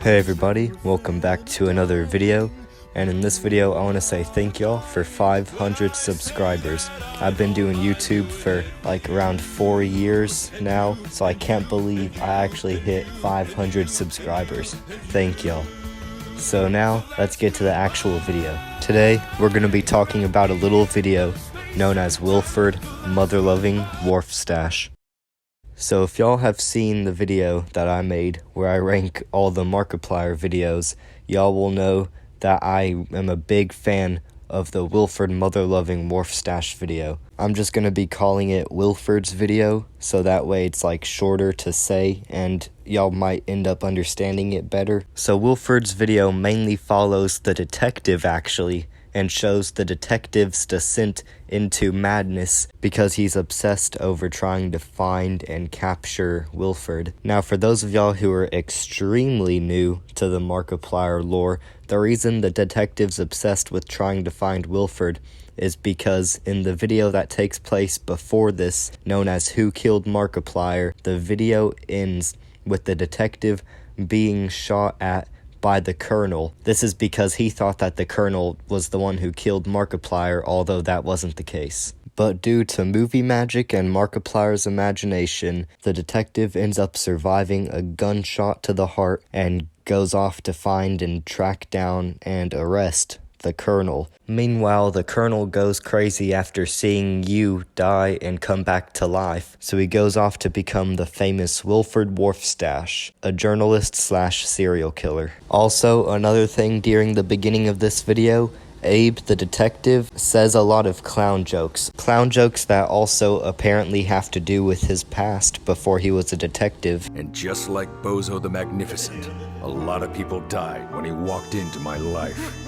Hey everybody, welcome back to another video, and in this video I want to say thank y'all for 500 subscribers. I've been doing YouTube for like around 4 years now, so I can't believe I actually hit 500 subscribers. Thank y'all. So now, let's get to the actual video. Today, we're going to be talking about a little video known as Wilford, MOTHERLOVING, Warfstache. So if y'all have seen the video that I made where I rank all the Markiplier videos, y'all will know that I am a big fan of the Wilford MOTHERLOVING Warfstache video. I'm just going to be calling it Wilford's video, so that way it's like shorter to say and y'all might end up understanding it better. So Wilford's video mainly follows the detective actually, and shows the detective's descent into madness because he's obsessed over trying to find and capture Wilford. Now, for those of y'all who are extremely new to the Markiplier lore, the reason the detective's obsessed with trying to find Wilford is because in the video that takes place before this, known as Who Killed Markiplier, the video ends with the detective being shot at by the Colonel. This is because he thought that the Colonel was the one who killed Markiplier, although that wasn't the case. But due to movie magic and Markiplier's imagination, the detective ends up surviving a gunshot to the heart and goes off to find and track down and arrest the Colonel. Meanwhile, the Colonel goes crazy after seeing you die and come back to life, so he goes off to become the famous Wilford Warfstache, a journalist slash serial killer. Also, another thing during the beginning of this video, Abe, the detective, says a lot of clown jokes. Clown jokes that also apparently have to do with his past before he was a detective. And just like Bozo the Magnificent, a lot of people died when he walked into my life.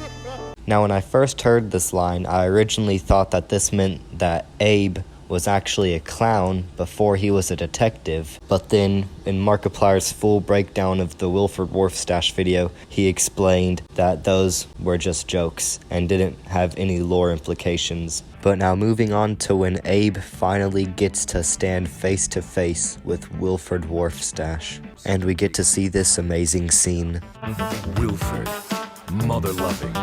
Now, when I first heard this line, I originally thought that this meant that Abe was actually a clown before he was a detective, but then in Markiplier's full breakdown of the Wilford Warfstache video, he explained that those were just jokes and didn't have any lore implications. But now moving on to when Abe finally gets to stand face to face with Wilford Warfstache, and we get to see this amazing scene. Wilford, mother-loving,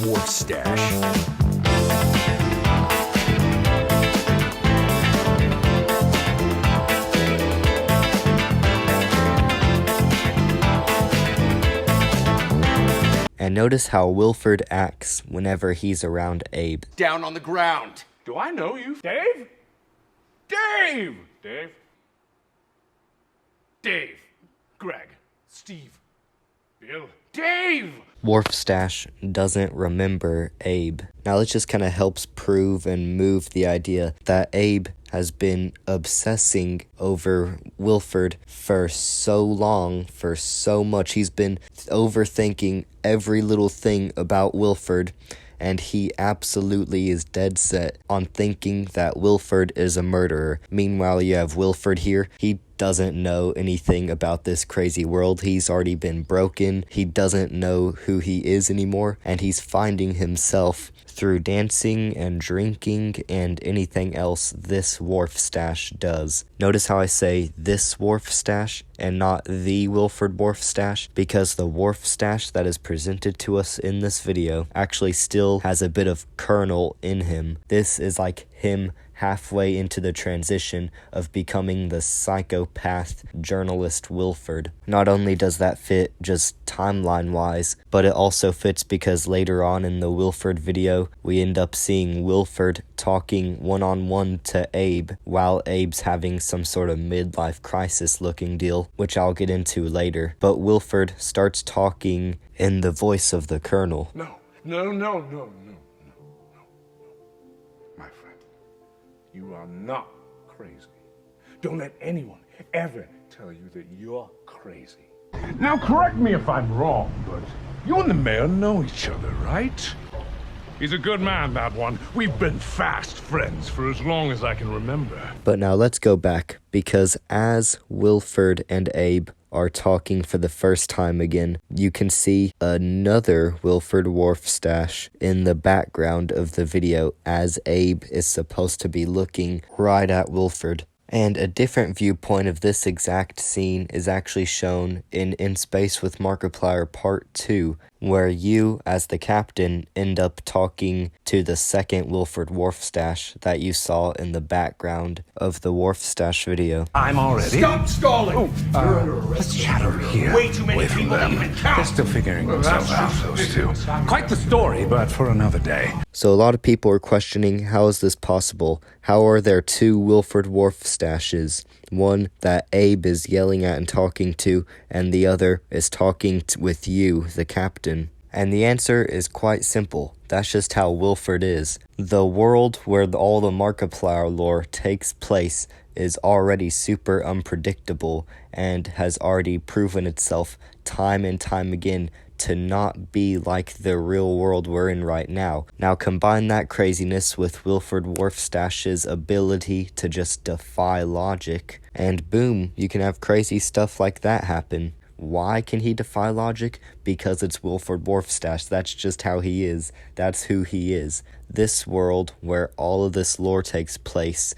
Warfstache. And notice how Wilford acts whenever he's around Abe. Down on the ground. Do I know you? Dave? Dave! Dave? Dave. Greg. Steve. Bill. Dave! Warfstache doesn't remember Abe. Now this just kind of helps prove and move the idea that Abe has been obsessing over Wilford for so long, for so much. He's been overthinking every little thing about Wilford, and he absolutely is dead set on thinking that Wilford is a murderer. Meanwhile, you have Wilford here. He doesn't know anything about this crazy world. He's already been broken. He doesn't know who he is anymore, and he's finding himself through dancing and drinking and anything else this Warfstache does. Notice how I say this Warfstache and not the Wilford Warfstache, because the Warfstache that is presented to us in this video actually still has a bit of Colonel in him. This is like him halfway into the transition of becoming the psychopath journalist Wilford. Not only does that fit just timeline-wise, but it also fits because later on in the Wilford video, we end up seeing Wilford talking one-on-one to Abe while Abe's having some sort of midlife crisis looking deal, which I'll get into later. But Wilford starts talking in the voice of the Colonel. No. My friend, you are not crazy. Don't let anyone ever tell you that you're crazy. Now, correct me if I'm wrong, but you and the mayor know each other, right? He's a good man, that one. We've been fast friends for as long as I can remember. But now let's go back, because as Wilford and Abe are talking for the first time again, you can see another Wilford Warfstache in the background of the video as Abe is supposed to be looking right at Wilford. And a different viewpoint of this exact scene is actually shown in Space with Markiplier Part 2, where you, as the captain, end up talking to the second Wilford Warfstache that you saw in the background of the Warfstache video. I'm all ready. Stop stalling! You're under arrest. Let's chat over here. Way too many people to even count. They're still figuring themselves out, those two. Quite the story, but for another day. So a lot of people are questioning, how is this possible? How are there two Wilford Warfstaches? One that Abe is yelling at and talking to, and the other is talking with you, the captain. And the answer is quite simple. That's just how Wilford is. The world where all the Markiplier lore takes place is already super unpredictable and has already proven itself time and time again to not be like the real world we're in right now. Now combine that craziness with Wilford Warfstache's ability to just defy logic, and boom, you can have crazy stuff like that happen. Why can he defy logic? Because it's Wilford Warfstache. That's just how he is. That's who he is. This world where all of this lore takes place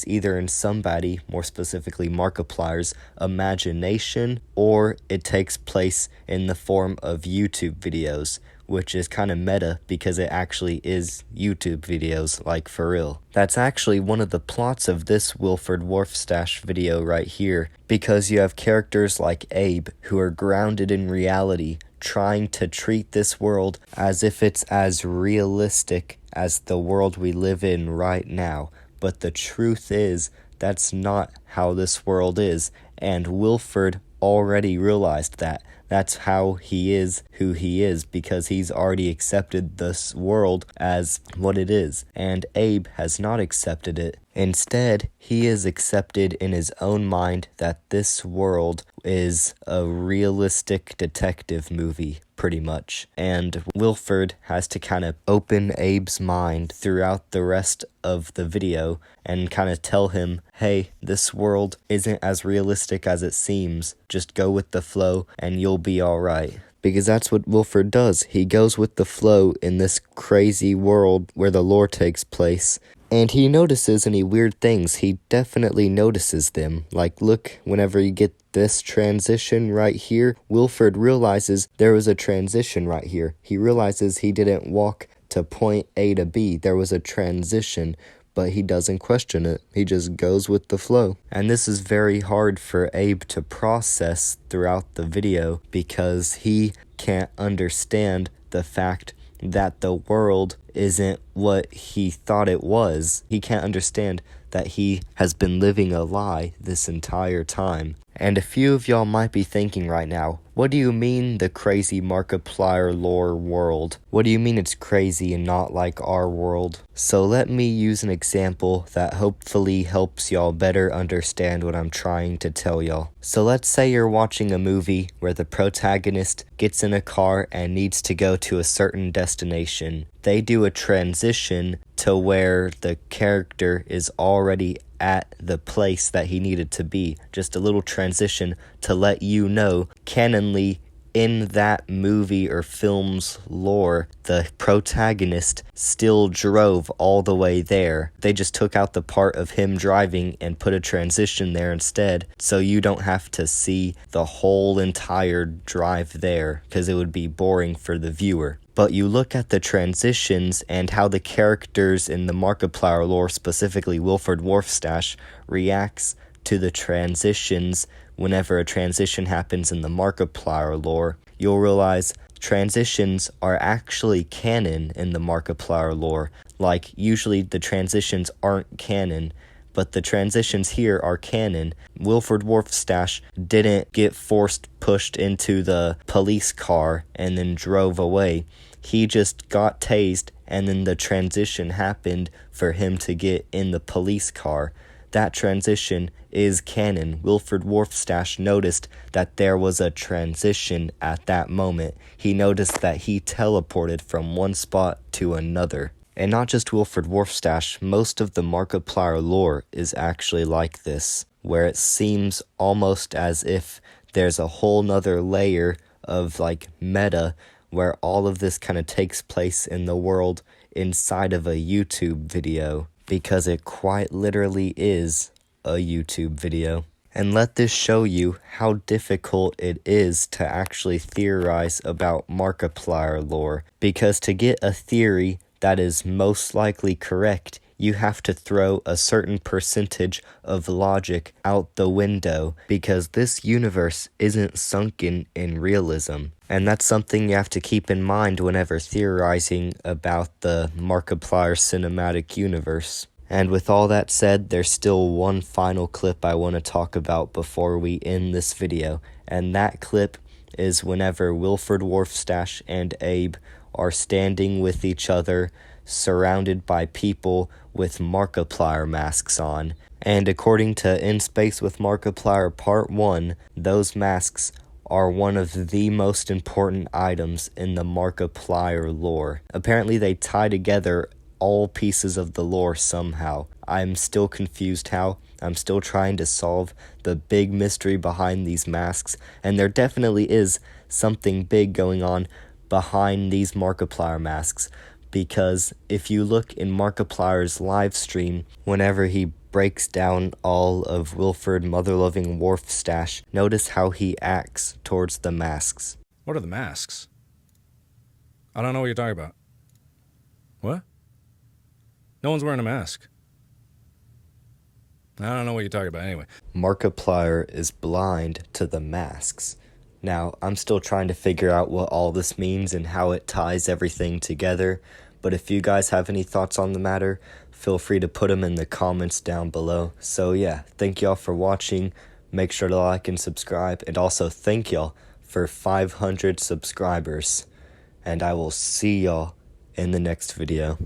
either in somebody, more specifically Markiplier's, imagination, or it takes place in the form of YouTube videos, which is kind of meta because it actually is YouTube videos, like for real. That's actually one of the plots of this Wilford Warfstache video right here, because you have characters like Abe who are grounded in reality, trying to treat this world as if it's as realistic as the world we live in right now. But the truth is, that's not how this world is, and Wilford already realized that. That's how he is who he is, because he's already accepted this world as what it is, and Abe has not accepted it. Instead, he is accepted in his own mind that this world is a realistic detective movie, pretty much. And Wilford has to kind of open Abe's mind throughout the rest of the video and kind of tell him, hey, this world isn't as realistic as it seems. Just go with the flow and you'll be alright. Because that's what Wilford does. He goes with the flow in this crazy world where the lore takes place. And he notices any weird things. He definitely notices them. Like, look, whenever you get this transition right here, Wilford realizes there was a transition right here. He realizes he didn't walk to point A to B. There was a transition, but he doesn't question it. He just goes with the flow. And this is very hard for Abe to process throughout the video because he can't understand the fact that the world isn't what he thought it was. He can't understand that he has been living a lie this entire time. And a few of y'all might be thinking right now, what do you mean the crazy Markiplier lore world? What do you mean it's crazy and not like our world? So let me use an example that hopefully helps y'all better understand what I'm trying to tell y'all. So let's say you're watching a movie where the protagonist gets in a car and needs to go to a certain destination. They do a transition to where the character is already at the place that he needed to be. Just a little transition to let you know, canonly, in that movie or film's lore, the protagonist still drove all the way there. They just took out the part of him driving and put a transition there instead, so you don't have to see the whole entire drive there, because it would be boring for the viewer. But you look at the transitions and how the characters in the Markiplier lore, specifically Wilford Warfstache, reacts to the transitions. Whenever a transition happens in the Markiplier lore, you'll realize transitions are actually canon in the Markiplier lore. Like, usually the transitions aren't canon, but the transitions here are canon. Wilford Warfstache didn't get pushed into the police car and then drove away. He just got tased, and then the transition happened for him to get in the police car. That transition is canon. Wilford Warfstache noticed that there was a transition at that moment. He noticed that he teleported from one spot to another. And not just Wilford Warfstache, most of the Markiplier lore is actually like this, where it seems almost as if there's a whole nother layer of like meta, where all of this kind of takes place in the world inside of a YouTube video, because it quite literally is a YouTube video. And let this show you how difficult it is to actually theorize about Markiplier lore, because to get a theory that is most likely correct, you have to throw a certain percentage of logic out the window, because this universe isn't sunken in realism. And that's something you have to keep in mind whenever theorizing about the Markiplier cinematic universe. And with all that said, there's still one final clip I want to talk about before we end this video, and that clip is whenever Wilford, Warfstache, and Abe are standing with each other, surrounded by people with Markiplier masks on. And according to In Space with Markiplier Part 1, those masks are one of the most important items in the Markiplier lore. Apparently they tie together all pieces of the lore somehow. I'm still confused how. I'm still trying to solve the big mystery behind these masks, and there definitely is something big going on behind these Markiplier masks, because if you look in Markiplier's live stream, whenever he breaks down all of Wilford Motherloving Warfstache, notice how he acts towards the masks. What are the masks? I don't know what you're talking about. What? No one's wearing a mask. I don't know what you're talking about anyway. Markiplier is blind to the masks. Now, I'm still trying to figure out what all this means and how it ties everything together, but if you guys have any thoughts on the matter, feel free to put them in the comments down below. So yeah, thank y'all for watching. Make sure to like and subscribe, and also thank y'all for 500 subscribers. And I will see y'all in the next video.